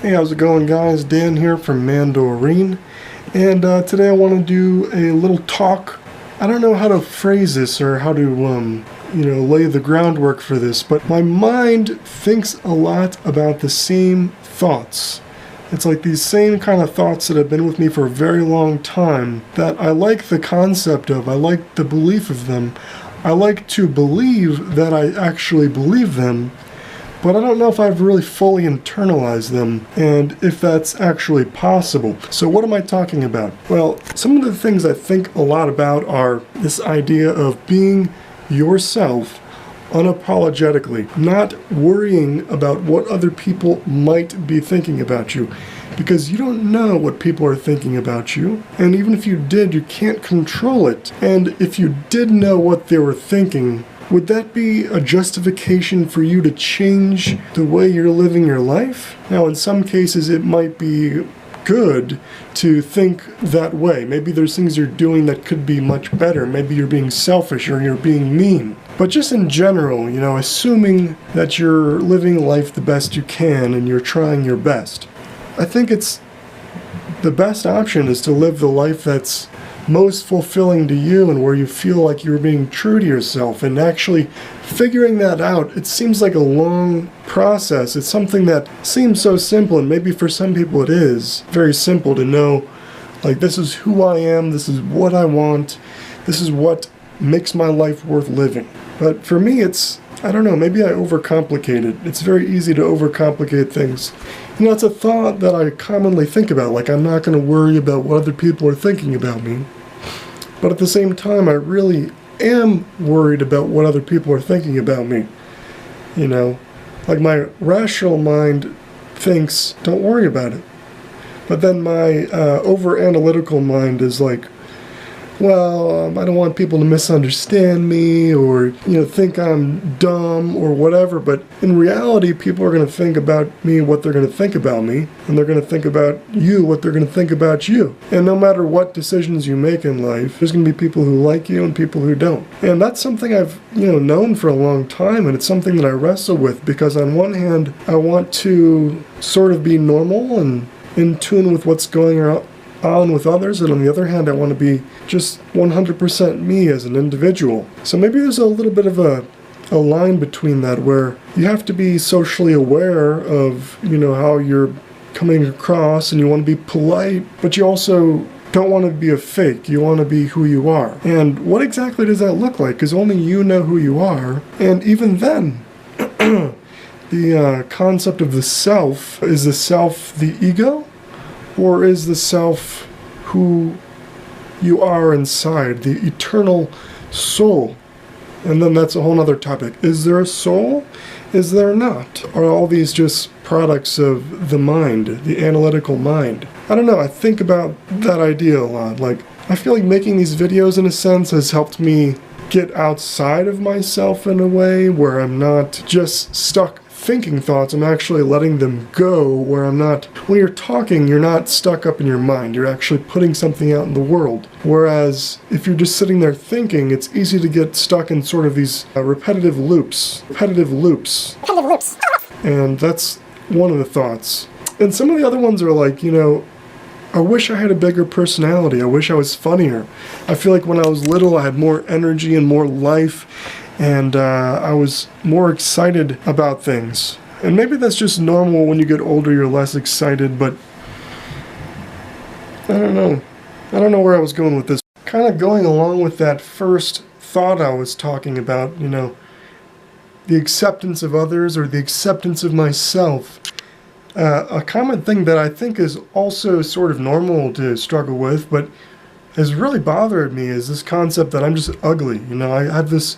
Hey, how's it going, guys? Dan here from Mandorine, and today I want to do a little talk. I don't know how to phrase this or how to, lay the groundwork for this, but my mind thinks a lot about the same thoughts. It's like these same kind of thoughts that have been with me for a very long time that I like the concept of, I like the belief of them, I like to believe that I actually believe them, but I don't know if I've really fully internalized them and if that's actually possible. So what am I talking about? Well, some of the things I think a lot about are this idea of being yourself unapologetically, not worrying about what other people might be thinking about you, because you don't know what people are thinking about you, and even if you did, you can't control it. And if you did know what they were thinking, would that be a justification for you to change the way you're living your life? Now, in some cases, it might be good to think that way. Maybe there's things you're doing that could be much better. Maybe you're being selfish or you're being mean. But just in general, assuming that you're living life the best you can and you're trying your best, I think it's the best option is to live the life that's most fulfilling to you and where you feel like you're being true to yourself. And actually figuring that out, it seems like a long process. It's something that seems so simple, and maybe for some people it is very simple to know, like, this is who I am, this is what I want, this is what makes my life worth living. But for me, I don't know, maybe I overcomplicate it. It's very easy to overcomplicate things. It's a thought that I commonly think about, like I'm not going to worry about what other people are thinking about me. But at the same time, I am worried about what other people are thinking about me. Like my rational mind thinks, don't worry about it. But then my over-analytical mind is like, well, I don't want people to misunderstand me or, think I'm dumb or whatever. But in reality, people are going to think about me what they're going to think about me. And they're going to think about you what they're going to think about you. And no matter what decisions you make in life, there's going to be people who like you and people who don't. And that's something I've, known for a long time. And it's something that I wrestle with because on one hand, I want to sort of be normal and in tune with what's going on with others, and on the other hand, I want to be just 100% me as an individual. So maybe there's a little bit of a line between that where you have to be socially aware of, how you're coming across, and you want to be polite, but you also don't want to be a fake. You want to be who you are. And what exactly does that look like? Because only you know who you are, and even then, the concept of the self, is the self the ego? Or is the self who you are inside, the eternal soul? And then that's a whole other topic. Is there a soul? Is there not? Are all these just products of the mind, the analytical mind? I don't know, I think about that idea a lot. Like, I feel like making these videos, in a sense, has helped me get outside of myself in a way where I'm not just stuck thinking thoughts, I'm actually letting them go, where I'm not, when you're talking, you're not stuck up in your mind, you're actually putting something out in the world. Whereas if you're just sitting there thinking, it's easy to get stuck in sort of these repetitive loops. And that's one of the thoughts. And some of the other ones are like, I wish I had a bigger personality, I wish I was funnier. I feel like when I was little, I had more energy and more life, and I was more excited about things. And maybe that's just normal. When you get older, you're less excited, but I don't know. I don't know where I was going with this. Kind of going along with that first thought I was talking about, the acceptance of others or the acceptance of myself. A common thing that I think is also sort of normal to struggle with, but has really bothered me is this concept that I'm just ugly. I have this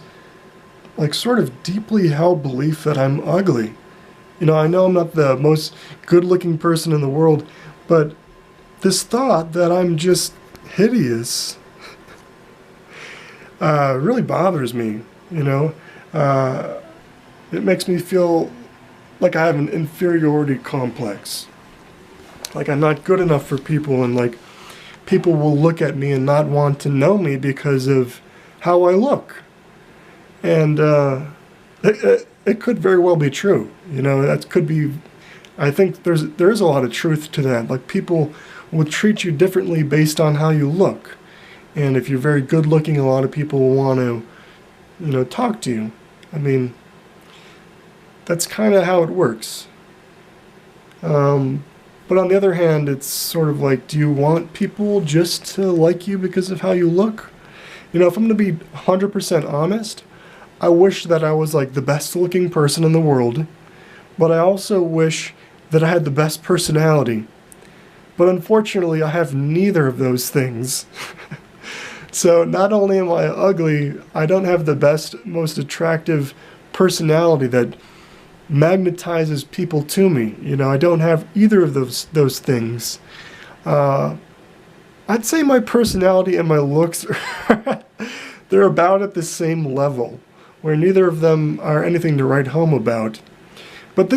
sort of deeply held belief that I'm ugly. I know I'm not the most good-looking person in the world, but this thought that I'm just hideous really bothers me, It makes me feel like I have an inferiority complex. Like I'm not good enough for people, and like people will look at me and not want to know me because of how I look. And it could very well be true. That could be I think there is a lot of truth to that. Like, people will treat you differently based on how you look. And if you're very good looking, a lot of people will want to, talk to you. I mean, that's kind of how it works. But on the other hand, it's sort of like, do you want people just to like you because of how you look? If I'm going to be 100% honest, I wish that I was like the best looking person in the world, but I also wish that I had the best personality. But unfortunately, I have neither of those things. So not only am I ugly, I don't have the best, most attractive personality that magnetizes people to me. I don't have either of those things. I'd say my personality and my looks they're about at the same level, where neither of them are anything to write home about. But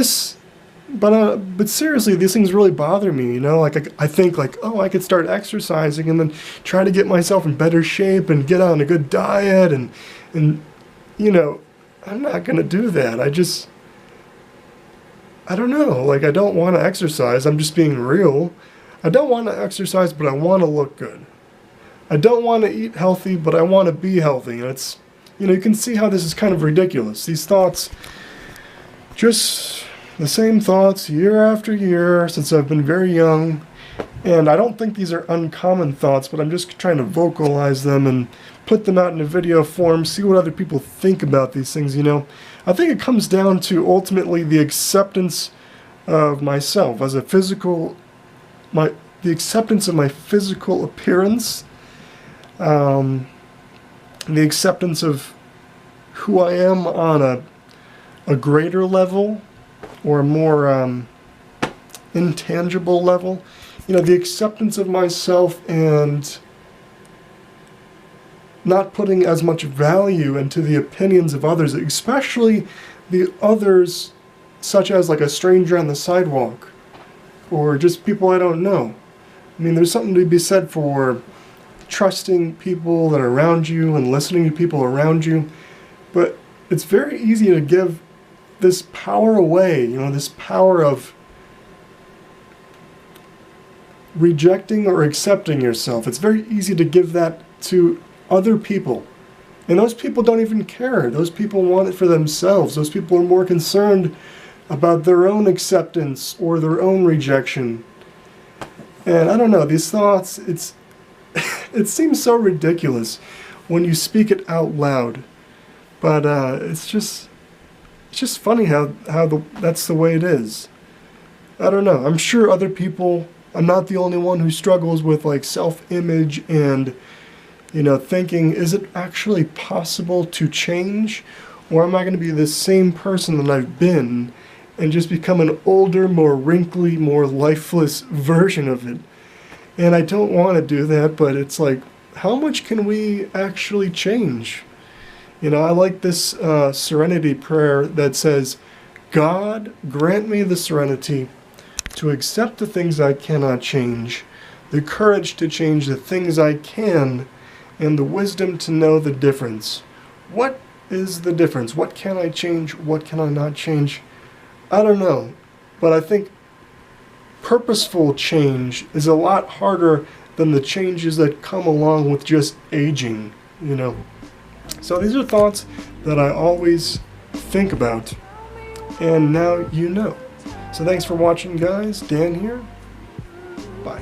seriously, these things really bother me. Like, I think like, oh, I could start exercising and then try to get myself in better shape and get on a good diet, and I'm not gonna do that. I don't know, like, I don't want to exercise. I'm just being real. I don't want to exercise, but I want to look good. I don't want to eat healthy, but I want to be healthy. And it's, you can see how this is kind of ridiculous. These thoughts, just the same thoughts year after year since I've been very young. And I don't think these are uncommon thoughts, but I'm just trying to vocalize them and put them out in a video form, see what other people think about these things, I think it comes down to ultimately the acceptance of myself as a the acceptance of my physical appearance, the acceptance of who I am on a greater level, or a more intangible level. The acceptance of myself and not putting as much value into the opinions of others, especially the others such as like a stranger on the sidewalk, or just people I don't know. I mean, there's something to be said for trusting people that are around you and listening to people around you, but it's very easy to give this power away, this power of rejecting or accepting yourself. It's very easy to give that to other people, and those people don't even care. Those people want it for themselves. Those people are more concerned about their own acceptance or their own rejection. And I don't know, these thoughts, it seems so ridiculous when you speak it out loud, but it's just funny how that's the way it is. I don't know, I'm sure other people, I'm not the only one who struggles with like self-image and thinking, is it actually possible to change? Or am I going to be the same person that I've been and just become an older, more wrinkly, more lifeless version of it? And I don't want to do that, but it's like, how much can we actually change? I like this serenity prayer that says, God, grant me the serenity to accept the things I cannot change, the courage to change the things I can, and the wisdom to know the difference. What is the difference? What can I change? What can I not change? I don't know. But I think purposeful change is a lot harder than the changes that come along with just aging, So these are thoughts that I always think about, and now you know. So thanks for watching, guys. Dan here. Bye.